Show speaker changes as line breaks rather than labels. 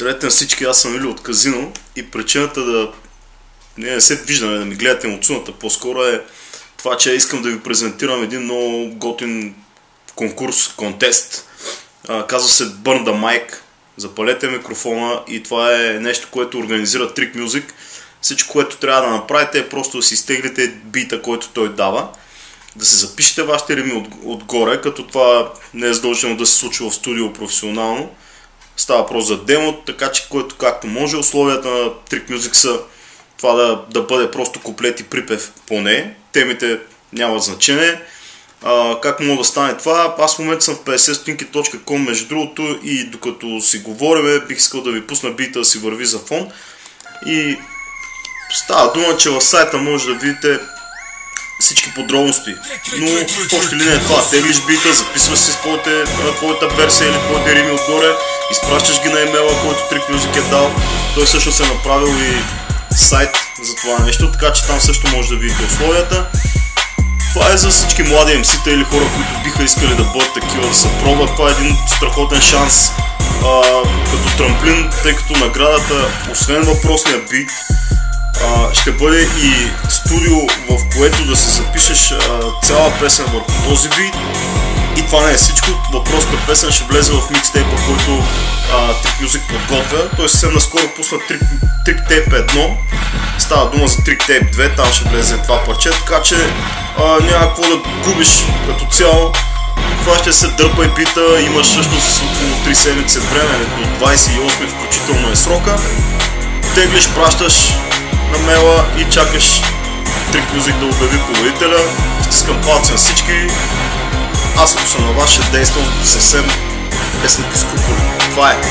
Здравейте на всички, аз съм Или от Казино и причината да не се виждаме, да ми гледате емоционата по-скоро е това, че искам да ви презентирам един много готин конкурс, контест. Казва се Burn the Mic. Запалете микрофона и това е нещо, което организира Trick Music. Всичко, което трябва да направите е просто да си изтеглите бита, който той дава, да се запишете вашите рими отгоре, като това не е задължително да се случва в студио професионално. Става въпрос за демо, така че който както може. Условията на Trick Music са това да бъде просто куплет и припев поне. Темите нямат значение. Как мога да стане това? Аз в момента съм в 50stotinki.com, между другото, и докато си говорим, бих искал да ви пусна бита да си върви за фон. И става дума, че в сайта може да видите всички подробности. Но в общи линия е това. Теглиш бита, записваш си твоята версия или твоите рими отгоре, изпращаш ги на имейла, който Trick Music е дал. Той също се е направил и сайт за това нещо, така че там също може да видите условията. Това е за всички млади MC-та или хора, които биха искали да бъдат такива, да се пробват. Това е един страхотен шанс като трамплин, тъй като наградата, освен въпросния бит, ще бъде и студио, в което да се запишеш цяла песен върху този бит. И това не е всичко. Въпросната песен ще влезе в микстейпа, който Trick Music подготвя. Той съвсем наскоро пусна Trick Tape 1. Става дума за Trick Tape 2, там ще влезе това парче, така че няма какво да губиш като цяло. Това ще се дърпа и бита, имаш всъщност около 3 седмици време, до 28 включително е срока. Теглиш, пращаш на мейла и чакаш Trick Music да обяви победителя. Стискам палци на всички. Аз ако съм на вас, ще действам съвсем без никакви скрупули. Това е.